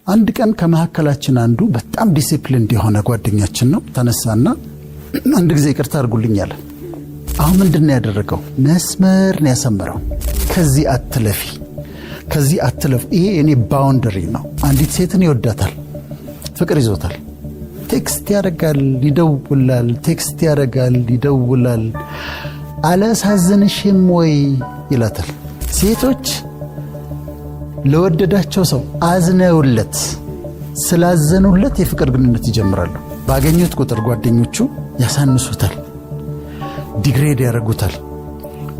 አንድ ቀን ከመሐከላችን አንዱ በጣም ዲሲፕሊን የሆነ ጓደኛችን ነው ተነሳና አንድ ጊዜ ይቅርታ አድርጉልኝ አለ። አሁን ምንድነው ያደረገው? መስመር ነው ያሰመረው። ከዚህ አትለፊ፣ ከዚህ አትለፍ። ይሄ እኔ ባውንደሪ ነው። አንዲት ሴትን ይወዳታል፣ ፍቅር ይዞታል። ቴክስት ያደርጋል፣ ይደውላል፣ ቴክስት ያደርጋል፣ ይደውላል። አላሳዝንሽም ወይ ይላታል። ሴቶች ለወደዳቸው ሰው አዝነውለት ስላዘኑለት የፍቅር ግንኙነት ይጀምራሉ። ባገኙት ቁጥር ጓደኞቹ ያሳንሱታል፣ ዲግሬድ ያደርጉታል፣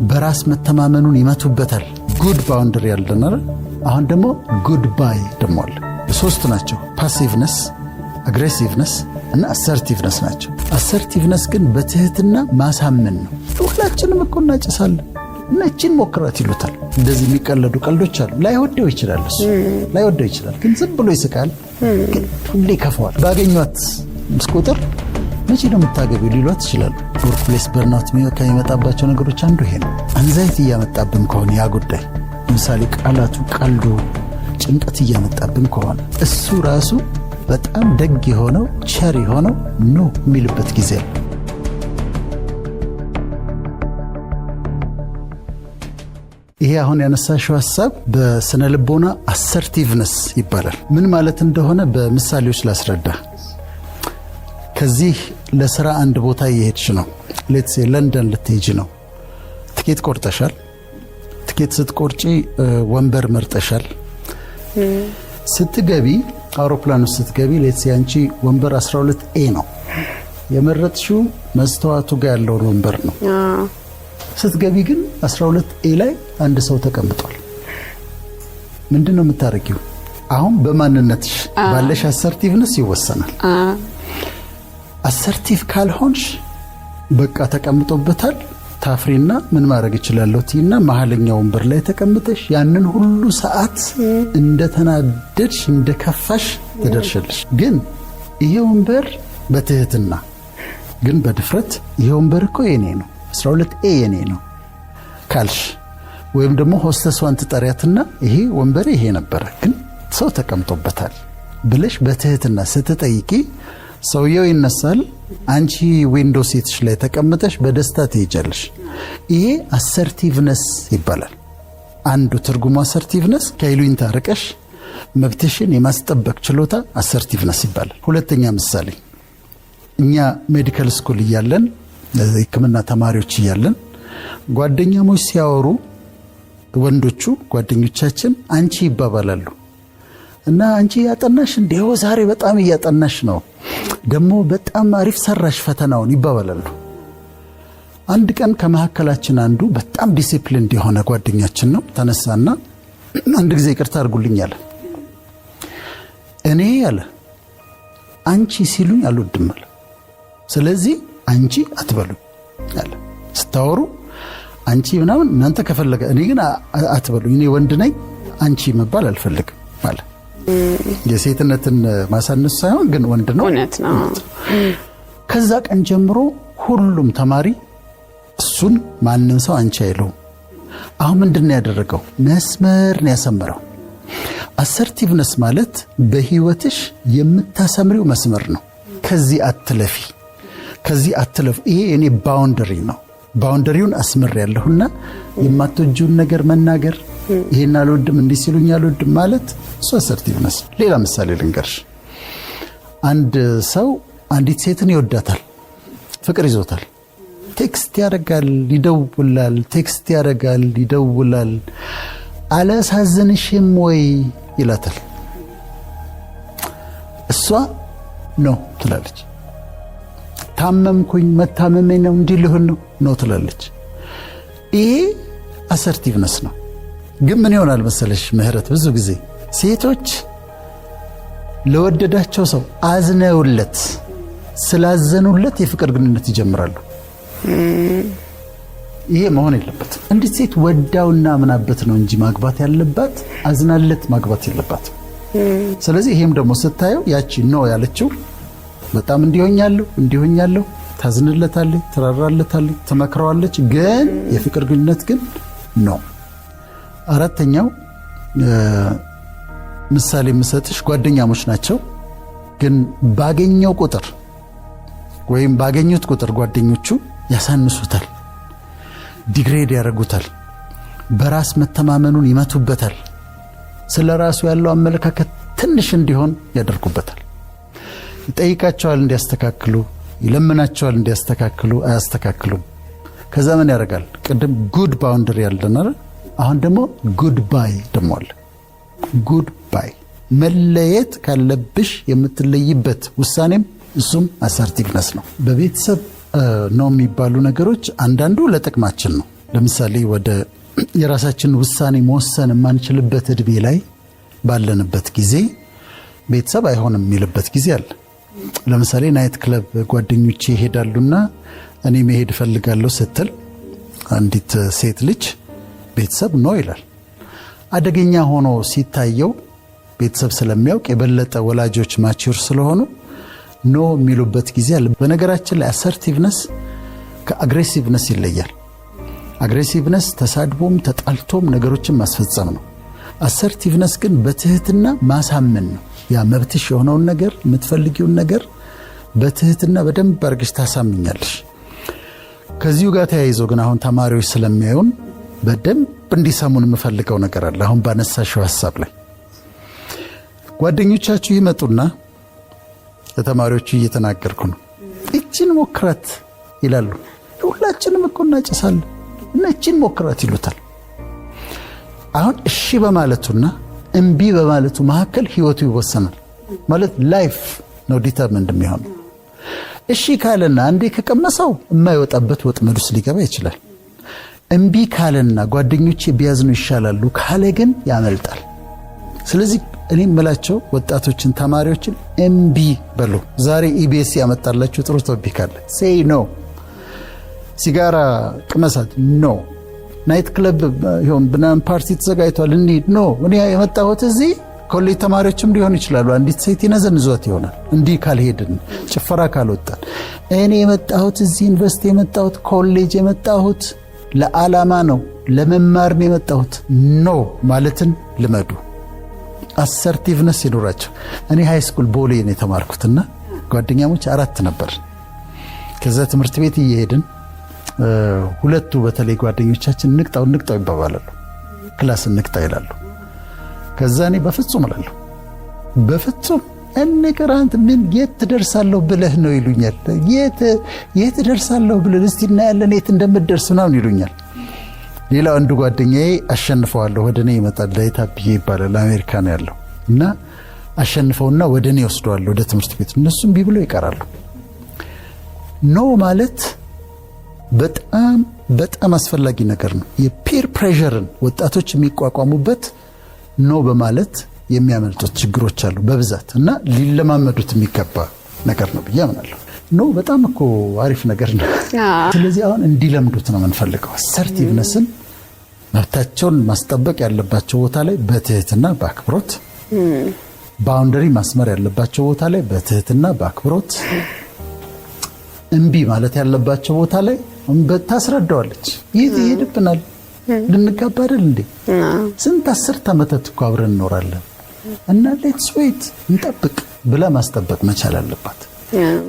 በራስ መተማመኑን ይመቱበታል። ጉድ ባውንደሪ ያለን አይደል? አሁን ደግሞ ጉድ ባይ ደግሞ አለ። ሶስት ናቸው፣ ፓሲቭነስ፣ አግሬሲቭነስ እና አሰርቲቭነስ ናቸው። አሰርቲቭነስ ግን በትህትና ማሳመን ነው። ሁላችንም እኮ እናጨሳለን እና እቺን ሞክራት ይሉታል። እንደዚህ የሚቀለዱ ቀልዶች አሉ። ላይወደው ይችላል፣ እሱ ላይወደው ይችላል፣ ግን ዝም ብሎ ይስቃል። ግን ሁሌ ከፈዋል። ባገኟት ቁጥር መቼ ነው የምታገቢው ሊሏት ይችላሉ። ወርክፕሌስ በርናውት ከሚመጣባቸው ነገሮች አንዱ ይሄ ነው። አንዛይቲ እያመጣብን ከሆነ ያ ጉዳይ ለምሳሌ ቃላቱ፣ ቀልዱ ጭንቀት እያመጣብን ከሆነ እሱ ራሱ በጣም ደግ የሆነው ቸር የሆነው ኖ የሚልበት ጊዜ አለ። ይሄ አሁን ያነሳሽው ሐሳብ በስነ ልቦና አሰርቲቭነስ ይባላል። ምን ማለት እንደሆነ በምሳሌዎች ላስረዳ። ከዚህ ለሥራ አንድ ቦታ እየሄድሽ ነው። ሌትስ ሴ ለንደን ልትሄጂ ነው። ትኬት ቆርጠሻል። ትኬት ስትቆርጪ ወንበር መርጠሻል። ስትገቢ አውሮፕላን ውስጥ ስትገቢ ሌትስ ሴ አንቺ ወንበር 12A ነው የመረጥሽው። መስተዋቱ ጋር ያለውን ወንበር ነው። ስትገቢ ግን 12A ላይ አንድ ሰው ተቀምጧል። ምንድነው የምታረጊው? አሁን በማንነትሽ ባለሽ አሰርቲቭነስ ይወሰናል። አሰርቲቭ ካልሆንሽ በቃ ተቀምጦበታል ታፍሪና ምን ማድረግ ይችላልው ቲና መሐለኛው ወንበር ላይ ተቀምጠሽ ያንን ሁሉ ሰዓት እንደተናደድሽ እንደከፋሽ ተደርሸልሽ። ግን ይሄ ወንበር በትህትና ግን በድፍረት ይሄ ወንበር እኮ የኔ ነው 12A የኔ ነው ካልሽ፣ ወይም ደግሞ ሆስተሷን ትጠሪያትና ይሄ ወንበር ይሄ ነበር ግን ሰው ተቀምጦበታል ብለሽ በትህትና ስትጠይቂ ሰውየው ይነሳል። አንቺ ዊንዶው ሲትሽ ላይ ተቀምጠሽ በደስታ ትሄጃለሽ። ይሄ አሰርቲቭነስ ይባላል። አንዱ ትርጉሙ አሰርቲቭነስ ከይሉኝታ ርቀሽ መብትሽን የማስጠበቅ ችሎታ አሰርቲቭነስ ይባላል። ሁለተኛ ምሳሌ፣ እኛ ሜዲካል ስኩል እያለን ሕክምና ተማሪዎች እያለን ጓደኛሞች ሲያወሩ ወንዶቹ ጓደኞቻችን አንቺ ይባባላሉ እና አንቺ ያጠናሽ እንደው ዛሬ በጣም እያጠናሽ ነው ደግሞ በጣም አሪፍ ሰራሽ ፈተናውን ይባባላሉ። አንድ ቀን ከመሐከላችን አንዱ በጣም ዲሲፕሊን የሆነ ጓደኛችን ነው ተነሳና አንድ ጊዜ ይቅርታ አድርጉልኝ አለ። እኔ አለ አንቺ ሲሉኝ አልወድም አለ። ስለዚህ አንቺ አትበሉኝ አለ። ስታወሩ አንቺ ምናምን እናንተ ከፈለገ እኔ ግን አትበሉኝ፣ እኔ ወንድ ነኝ አንቺ መባል አልፈልግም አለ። የሴትነትን ማሳነስ ሳይሆን ግን ወንድ ነው። ከዛ ቀን ጀምሮ ሁሉም ተማሪ እሱን ማንም ሰው አንቺ አይለው። አሁን ምንድነው ያደረገው? መስመር ነው ያሰመረው። አሰርቲቭነስ ማለት በህይወትሽ የምታሰምሪው መስመር ነው። ከዚህ አትለፊ፣ ከዚህ አትለፍ። ይሄ እኔ ባውንደሪ ነው። ባውንደሪውን አስመር ያለሁና የማትወጂውን ነገር መናገር፣ ይሄን አልወድም እንዲህ ሲሉኝ አልወድም ማለት እሱ አሰርቲቭነስ። ሌላ ምሳሌ ልንገርሽ። አንድ ሰው አንዲት ሴትን ይወዳታል፣ ፍቅር ይዞታል። ቴክስት ያደርጋል፣ ይደውላል፣ ቴክስት ያደርጋል፣ ይደውላል። አላሳዝንሽም ወይ ይላታል። እሷ ነው ትላለች። ታመምኩኝ መታመሜ ነው እንዲህ ልሁን ነው ትላለች። ይሄ አሰርቲቭነስ ነው። ግን ምን ይሆናል መሰለሽ ምህረት፣ ብዙ ጊዜ ሴቶች ለወደዳቸው ሰው አዝነውለት ስላዘኑለት የፍቅር ግንኙነት ይጀምራሉ። ይሄ መሆን የለበትም። እንዲህ ሴት ወዳውና ምናበት ነው እንጂ ማግባት ያለባት አዝናለት ማግባት የለባት። ስለዚህ ይሄም ደግሞ ስታየው ያቺ ነው ያለችው በጣም እንዲሆኛለሁ ታዝንለታለች፣ ትራራለታለች፣ ትመክረዋለች። ግን የፍቅር ግንኙነት ግን ነው። አራተኛው ምሳሌ የምሰጥሽ ጓደኛሞች ናቸው፣ ግን ባገኘው ቁጥር ወይም ባገኙት ቁጥር ጓደኞቹ ያሳንሱታል፣ ዲግሬድ ያደርጉታል፣ በራስ መተማመኑን ይመቱበታል፣ ስለ ራሱ ያለው አመለካከት ትንሽ እንዲሆን ያደርጉበታል። ይጠይቃቸዋል እንዲያስተካክሉ፣ ይለምናቸዋል እንዲያስተካክሉ፣ አያስተካክሉም። ከዛ ምን ያደርጋል? ቅድም ጉድ ባውንደሪ ያለና አሁን ደግሞ ጉድ ባይ ደግሞ አለ። ጉድ ባይ መለየት ካለብሽ የምትለይበት ውሳኔም እሱም አሰርቲቭነስ ነው። በቤተሰብ ነው የሚባሉ ነገሮች አንዳንዱ ለጥቅማችን ነው። ለምሳሌ ወደ የራሳችን ውሳኔ መወሰን የማንችልበት እድሜ ላይ ባለንበት ጊዜ ቤተሰብ አይሆንም የሚልበት ጊዜ አለ። ለምሳሌ ናይት ክለብ ጓደኞቼ ይሄዳሉና እኔ መሄድ እፈልጋለሁ ስትል አንዲት ሴት ልጅ ቤተሰብ ነው ይላል። አደገኛ ሆኖ ሲታየው ቤተሰብ ስለሚያውቅ የበለጠ ወላጆች ማቹር ስለሆኑ ኖ የሚሉበት ጊዜ አለ። በነገራችን ላይ አሰርቲቭነስ ከአግሬሲቭነስ ይለያል። አግሬሲቭነስ ተሳድቦም ተጣልቶም ነገሮችን ማስፈጸም ነው። አሰርቲቭነስ ግን በትህትና ማሳመን ነው። ያ መብትሽ የሆነውን ነገር የምትፈልጊውን ነገር በትህትና በደንብ አድርገሽ ታሳምኛለሽ። ከዚሁ ጋር ተያይዞ ግን አሁን ተማሪዎች ስለሚያዩን በደንብ እንዲሰሙን የምፈልገው ነገር አለ። አሁን ባነሳሽው ሐሳብ ላይ ጓደኞቻችሁ ይመጡና ለተማሪዎቹ እየተናገርኩ ነው፣ እቺን ሞክራት ይላሉ። ሁላችንም እኮ እናጨሳለን እና እቺን ሞክራት ይሉታል። አሁን እሺ በማለቱና እምቢ በማለቱ መካከል ህይወቱ ይወሰናል። ማለት ላይፍ ነው ዲተርሚንድ የሚሆነው። እሺ ካለና አንዴ ከቀመሰው የማይወጣበት ወጥመድ ውስጥ ሊገባ ይችላል። እምቢ ካለና ጓደኞቼ ቢያዝኑ ይሻላሉ ካለ ግን ያመልጣል። ስለዚህ እኔ የምላቸው ወጣቶችን ተማሪዎችን እምቢ በሉ። ዛሬ ኢቢኤስ ያመጣላችሁ ጥሩ ቶፒክ አለ። ሴይ ኖ። ሲጋራ ቅመሳት ኖ። ናይት ክለብ ይሁን ብናን ፓርቲ ተዘጋጅቷል እንሂድ ኖ። እኔ የመጣሁት እዚህ ኮሌጅ ተማሪዎችም ሊሆን ይችላሉ። አንዲት ሴት ይነዘንዟት ይሆናል እንዲህ ካልሄድን ጭፈራ ካልወጣን። እኔ የመጣሁት እዚህ ዩኒቨርሲቲ የመጣሁት ኮሌጅ የመጣሁት ለዓላማ ነው፣ ለመማር ነው የመጣሁት። ኖ ማለትን ልመዱ። አሰርቲቭነስ ይኖራቸው። እኔ ሃይ ስኩል ቦሌ ነው የተማርኩትና ጓደኛሞች 4 ነበር። ከዛ ትምህርት ቤት እየሄድን ሁለቱ በተለይ ጓደኞቻችን ንቅጣው ይባባላሉ። ክላስ ንቅጣ ይላሉ። ከዛ እኔ በፍጹም እላለሁ፣ በፍጹም እንቅራንት ምን የት ትደርሳለሁ ብለህ ነው ይሉኛል። የት ደርሳለሁ ብለህ እስቲ እናያለን የት እንደምትደርስ ነው ይሉኛል። ሌላው አንዱ ጓደኛዬ አሸንፈዋለሁ ወደኔ ይመጣል። ዳይታብዬ ይባላል፣ አሜሪካ ነው ያለው እና አሸንፈውና ወደኔ ወስደዋለሁ ወደ ትምህርት ቤት። እነሱም ቢብለው ይቀራሉ። ኖ ማለት በጣም በጣም አስፈላጊ ነገር ነው። የፒር ፕሬሸርን ወጣቶች የሚቋቋሙበት ኖ በማለት የሚያመልጡት ችግሮች አሉ በብዛት እና ሊለማመዱት የሚገባ ነገር ነው ብዬ አምናለሁ። ኖ በጣም እኮ አሪፍ ነገር ነው። ስለዚህ አሁን እንዲለምዱት ነው የምንፈልገው። አሰርቲቭነስን መብታቸውን ማስጠበቅ ያለባቸው ቦታ ላይ በትህትና በአክብሮት፣ ባውንደሪ ማስመር ያለባቸው ቦታ ላይ በትህትና በአክብሮት፣ እምቢ ማለት ያለባቸው ቦታ ላይ ታስረዳዋለች። ይህ ይሄድብናል ልንጋባ አይደል እንዴ? ስንት 10 ዓመታት እኮ አብረን እንኖራለን እና ሌትስ ዌይት እንጠብቅ ብላ ማስጠበቅ መቻል አለባት።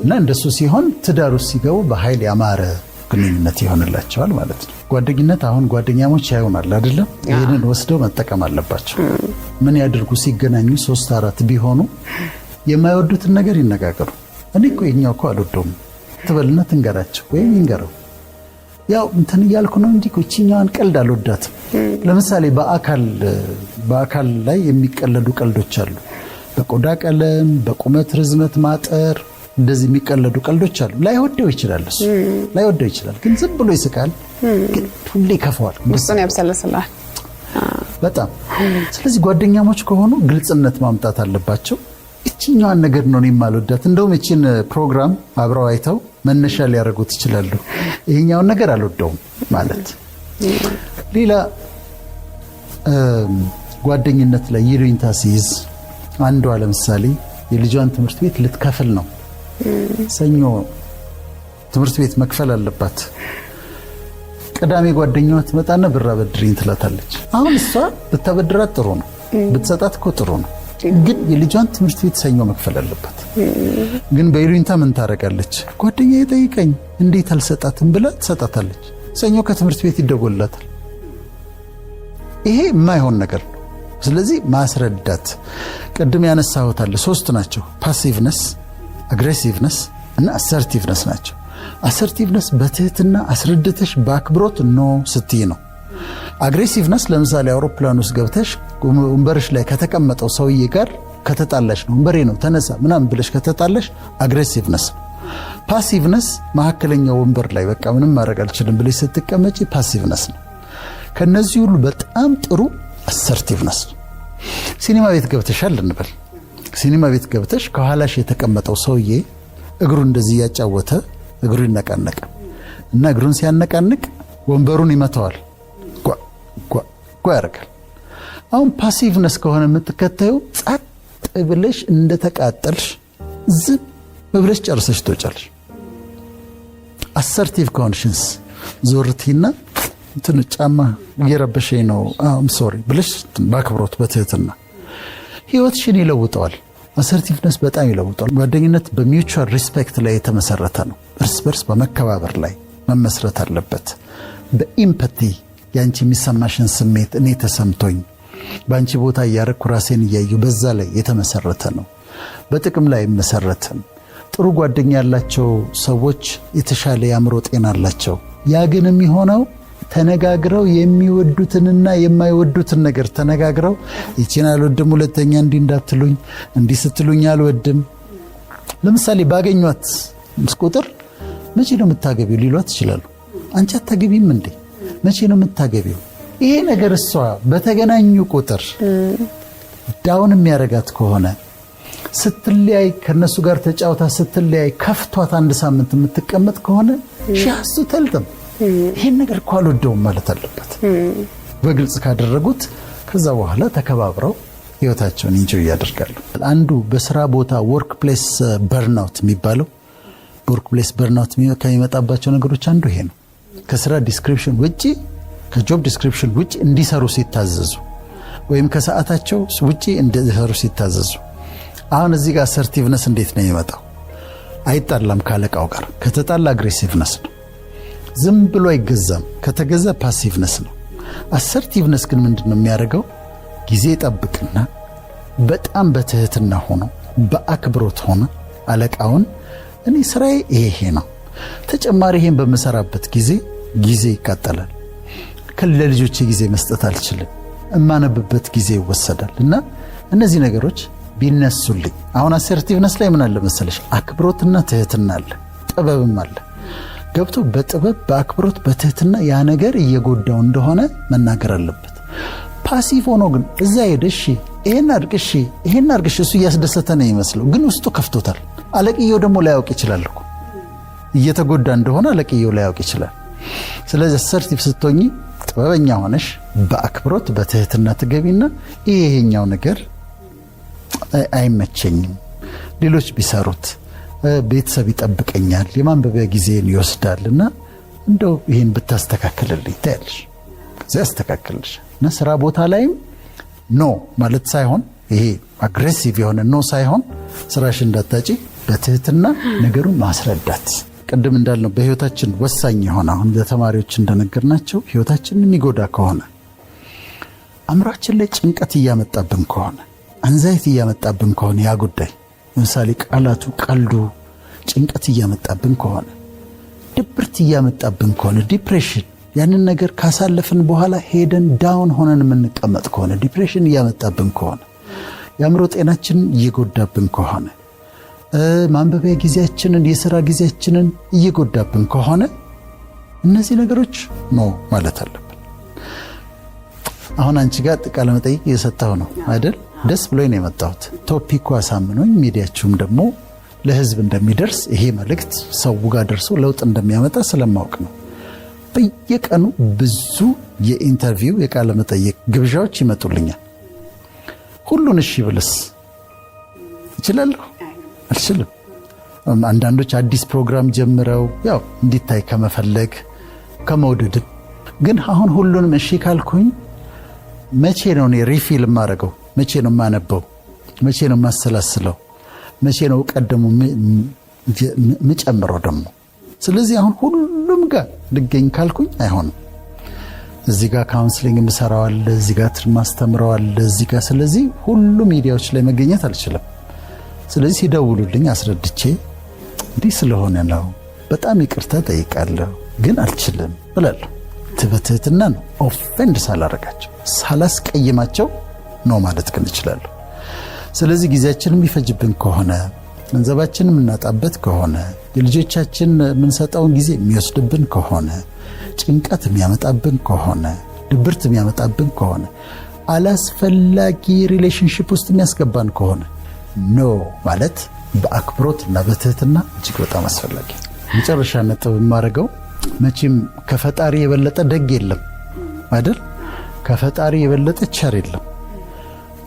እና እንደሱ ሲሆን ትዳር ውስጥ ሲገቡ በኃይል ያማረ ግንኙነት ይሆንላቸዋል ማለት ነው። ጓደኝነት አሁን ጓደኛሞች ያዩናል አይደለም? ይህንን ወስደው መጠቀም አለባቸው። ምን ያድርጉ? ሲገናኙ 3-4 ቢሆኑ የማይወዱትን ነገር ይነጋገሩ። እኔ እኮ የኛው እኮ አልወደውም ትበልና ትንገራቸው ወይም ይንገረው። ያው እንትን እያልኩ ነው እንጂ እቺኛዋን ቀልድ አልወዳትም። ለምሳሌ በአካል ላይ የሚቀለዱ ቀልዶች አሉ። በቆዳ ቀለም፣ በቁመት ርዝመት ማጠር እንደዚህ የሚቀለዱ ቀልዶች አሉ። ላይወደው ይችላል፣ እሱ ላይወደው ይችላል፣ ግን ዝም ብሎ ይስቃል። ግን ሁሌ ከፈዋል፣ ውስጡን ያብሰለስላል በጣም። ስለዚህ ጓደኛሞች ከሆኑ ግልጽነት ማምጣት አለባቸው። እቺኛዋን ነገር ነው እኔ የማልወዳት፣ እንደውም እቺን ፕሮግራም አብረው አይተው መነሻ ሊያደርጉት ይችላሉ። ይሄኛውን ነገር አልወደውም ማለት። ሌላ ጓደኝነት ላይ ይሉኝታ ሲይዝ አንዷ ለምሳሌ የልጇን ትምህርት ቤት ልትከፍል ነው። ሰኞ ትምህርት ቤት መክፈል አለባት። ቅዳሜ ጓደኛዋ ትመጣና ብር አበድሪኝ ትላታለች። አሁን እሷ ብታበድራት ጥሩ ነው፣ ብትሰጣት እኮ ጥሩ ነው። ግን የልጇን ትምህርት ቤት ሰኞ መክፈል አለባት። ግን በይሉኝታ ምን ታረጋለች? ጓደኛዬ ጠይቀኝ እንዴት አልሰጣትም ብላ ትሰጣታለች። ሰኞ ከትምህርት ቤት ይደወልላታል። ይሄ የማይሆን ነገር ነው። ስለዚህ ማስረዳት ቅድም ያነሳሁት አለ 3 ናቸው። ፓሲቭነስ፣ አግሬሲቭነስ እና አሰርቲቭነስ ናቸው። አሰርቲቭነስ በትህትና አስረድተሽ በአክብሮት ኖ ስትይ ነው። አግሬሲቭነስ ለምሳሌ አውሮፕላን ውስጥ ገብተሽ ወንበርሽ ላይ ከተቀመጠው ሰውዬ ጋር ከተጣላሽ ነው ወንበሬ ነው ተነሳ ምናምን ብለሽ ከተጣላሽ አግሬሲቭነስ ነው። ፓሲቭነስ መካከለኛው ወንበር ላይ በቃ ምንም ማድረግ አልችልም ብለሽ ስትቀመጪ ፓሲቭነስ ነው። ከነዚህ ሁሉ በጣም ጥሩ አሰርቲቭነስ ነው። ሲኒማ ቤት ገብተሻል እንበል። ሲኒማ ቤት ገብተሽ ከኋላሽ የተቀመጠው ሰውዬ እግሩ እንደዚህ ያጫወተ እግሩ ይነቃነቅ እና እግሩን ሲያነቃንቅ ወንበሩን ይመታዋል፣ ጓ ያደርጋል። አሁን ፓሲቭነስ ከሆነ የምትከታዩ ጸጥ ብለሽ እንደተቃጠልሽ ዝም ብለሽ ጨርሰሽ ትወጫለሽ። አሰርቲቭ ኮንሽንስ ዞርቲና እንትን ጫማ እየረበሸኝ ነው ሶሪ ብለሽ በአክብሮት በትህትና ህይወትሽን ይለውጠዋል። አሰርቲቭነስ በጣም ይለውጠዋል። ጓደኝነት በሚውቹዋል ሪስፔክት ላይ የተመሰረተ ነው። እርስ በርስ በመከባበር ላይ መመስረት አለበት። በኢምፓቲ ያንቺ የሚሰማሽን ስሜት እኔ ተሰምቶኝ በአንቺ ቦታ እያረኩ ራሴን እያየሁ በዛ ላይ የተመሰረተ ነው። በጥቅም ላይ መሰረተም። ጥሩ ጓደኛ ያላቸው ሰዎች የተሻለ የአእምሮ ጤና አላቸው። ያ ግን የሚሆነው ተነጋግረው የሚወዱትንና የማይወዱትን ነገር ተነጋግረው ይቺን አልወድም ሁለተኛ እንዲህ እንዳትሉኝ እንዲህ ስትሉኝ አልወድም። ለምሳሌ ባገኟት ቁጥር መቼ ነው የምታገቢው ሊሏት ይችላሉ። አንቺ አታገቢም እንዴ? መቼ ነው የምታገቢው? ይሄ ነገር እሷ በተገናኙ ቁጥር ዳውን የሚያረጋት ከሆነ ስትለያይ ከነሱ ጋር ተጫውታ ስትለያይ ከፍቷት አንድ ሳምንት የምትቀመጥ ከሆነ ሻሱ ተልተም ይሄን ነገር እኮ አልወደውም ማለት አለበት። በግልጽ ካደረጉት ከዛ በኋላ ተከባብረው ህይወታቸውን ኢንጆይ ያደርጋሉ። አንዱ በስራ ቦታ ወርክ ፕሌስ በርናውት የሚባለው ወርክ ፕሌስ በርናውት ከሚመጣባቸው ነገሮች አንዱ ይሄ ነው። ከስራ ዲስክሪፕሽን ውጪ ከጆብ ዲስክሪፕሽን ውጪ እንዲሰሩ ሲታዘዙ ወይም ከሰዓታቸው ውጪ እንዲሰሩ ሲታዘዙ። አሁን እዚህ ጋር አሰርቲቭነስ እንዴት ነው የሚመጣው? አይጣላም ካለቃው ጋር። ከተጣላ አግሬሲቭነስ ነው። ዝም ብሎ አይገዛም። ከተገዛ ፓሲቭነስ ነው። አሰርቲቭነስ ግን ምንድነው የሚያደርገው? ጊዜ ጠብቅና በጣም በትህትና ሆኖ በአክብሮት ሆኖ አለቃውን እኔ ስራዬ ይሄ ነው፣ ተጨማሪ ይሄን በመሰራበት ጊዜ ይቃጠላል፣ ለልጆቼ ጊዜ መስጠት አልችልም፣ እማነብበት ጊዜ ይወሰዳል እና እነዚህ ነገሮች ቢነሱልኝ። አሁን አሰርቲቭነስ ላይ ምን አለ መሰለሽ? አክብሮትና ትህትና አለ፣ ጥበብም አለ። ገብቶ በጥበብ በአክብሮት በትህትና ያ ነገር እየጎዳው እንደሆነ መናገር አለበት። ፓሲቭ ሆኖ ግን እዛ ሄደሽ ይሄን አድርግሽ ይሄን አድርግሽ እሱ እያስደሰተ ነው ይመስለው፣ ግን ውስጡ ከፍቶታል። አለቅየው ደግሞ ላያውቅ ይችላል እኮ እየተጎዳ እንደሆነ አለቅየው ላያውቅ ይችላል። ስለዚህ አሰርቲቭ ስትሆኚ ጥበበኛ ሆነሽ በአክብሮት በትህትና ትገቢና ይሄኛው ነገር አይመቸኝም፣ ሌሎች ቢሰሩት ቤተሰብ ይጠብቀኛል፣ የማንበቢያ ጊዜን ይወስዳልና እንደው ይሄን ብታስተካክልልኝ ታያለሽ። ከዚያ ያስተካክልልሽ እና ስራ ቦታ ላይም ኖ ማለት ሳይሆን ይሄ አግሬሲቭ የሆነ ኖ ሳይሆን ስራሽ እንዳታጪ በትህትና ነገሩን ማስረዳት። ቅድም እንዳልነው በህይወታችን ወሳኝ የሆነ አሁን ለተማሪዎች እንደነገርናቸው ህይወታችንን የሚጎዳ ከሆነ አእምሯችን ላይ ጭንቀት እያመጣብን ከሆነ አንዛይት እያመጣብን ከሆነ ያ ጉዳይ ለምሳሌ ቃላቱ ቀልዱ ጭንቀት እያመጣብን ከሆነ ድብርት እያመጣብን ከሆነ ዲፕሬሽን ያንን ነገር ካሳለፍን በኋላ ሄደን ዳውን ሆነን የምንቀመጥ ከሆነ ዲፕሬሽን እያመጣብን ከሆነ የአእምሮ ጤናችንን እየጎዳብን ከሆነ ማንበቢያ ጊዜያችንን የሥራ ጊዜያችንን እየጎዳብን ከሆነ እነዚህ ነገሮች ኖ ማለት አለብን። አሁን አንቺ ጋር ቃለ መጠይቅ እየሰጠሁ ነው አይደል? ደስ ብሎኝ ነው የመጣሁት። ቶፒኩ አሳምኖኝ ሚዲያችሁም ደግሞ ለህዝብ እንደሚደርስ ይሄ መልእክት ሰው ጋር ደርሶ ለውጥ እንደሚያመጣ ስለማውቅ ነው። በየቀኑ ብዙ የኢንተርቪው የቃለ መጠይቅ ግብዣዎች ይመጡልኛል። ሁሉን እሺ ብልስ እችላለሁ? አልችልም። አንዳንዶች አዲስ ፕሮግራም ጀምረው ያው እንዲታይ ከመፈለግ ከመውደድ ግን አሁን ሁሉንም እሺ ካልኩኝ መቼ ነው እኔ ሪፊል የማደርገው? መቼ ነው የማነበው? መቼ ነው ማሰላስለው? መቼ ነው ቀደሙ ምጨምረው ደግሞ? ስለዚህ አሁን ሁሉም ጋር ልገኝ ካልኩኝ አይሆንም። እዚህ ጋር ካውንስሊንግ ምሰራዋል፣ እዚህ ጋር ማስተምረዋል፣ እዚህ ጋር ስለዚህ ሁሉ ሚዲያዎች ላይ መገኘት አልችልም። ስለዚህ ሲደውሉልኝ አስረድቼ እንዲህ ስለሆነ ነው በጣም ይቅርታ ጠይቃለሁ ግን አልችልም እላለሁ። ትበትህትና ነው። ኦፌንድ ሳላረጋቸው ሳላስቀይማቸው ነው ማለት ግን እችላለሁ። ስለዚህ ጊዜያችንን የሚፈጅብን ከሆነ ገንዘባችንን የምናጣበት ከሆነ የልጆቻችን የምንሰጠውን ጊዜ የሚወስድብን ከሆነ ጭንቀት የሚያመጣብን ከሆነ ድብርት የሚያመጣብን ከሆነ አላስፈላጊ ሪሌሽንሺፕ ውስጥ የሚያስገባን ከሆነ ኖ ማለት በአክብሮትና በትህትና እጅግ በጣም አስፈላጊ። መጨረሻ ነጥብ የማደርገው መቼም ከፈጣሪ የበለጠ ደግ የለም አይደል? ከፈጣሪ የበለጠ ቸር የለም።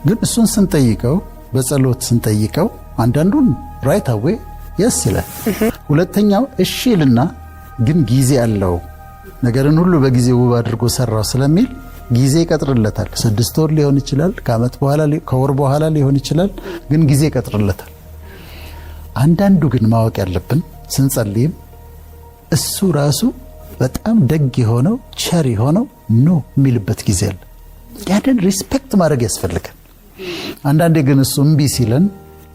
ግን እሱን ስንጠይቀው በጸሎት ስንጠይቀው አንዳንዱን ራይት አዌ የስ ይላል። ሁለተኛው እሺ ይልና ግን ጊዜ አለው ነገርን ሁሉ በጊዜ ውብ አድርጎ ሰራው ስለሚል ጊዜ ይቀጥርለታል። 6 ወር ሊሆን ይችላል፣ ከዓመት በኋላ ከወር በኋላ ሊሆን ይችላል፣ ግን ጊዜ ይቀጥርለታል። አንዳንዱ ግን ማወቅ ያለብን ስንጸልይም እሱ ራሱ በጣም ደግ የሆነው ቸር የሆነው ኖ የሚልበት ጊዜ አለ። ያንን ሪስፔክት ማድረግ ያስፈልጋል። አንዳንዴ ግን እሱ እምቢ ሲለን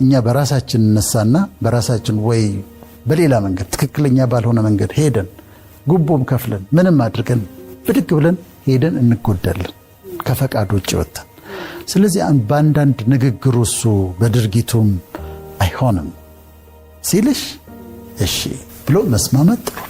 እኛ በራሳችን እነሳና በራሳችን ወይ በሌላ መንገድ ትክክለኛ ባልሆነ መንገድ ሄደን ጉቦም ከፍለን ምንም አድርገን ብድግ ብለን ሄደን እንጎዳለን ከፈቃድ ውጭ ወጥተን። ስለዚህ በአንዳንድ ንግግሩ እሱ በድርጊቱም አይሆንም ሲልሽ እሺ ብሎ መስማማት ጥሩ።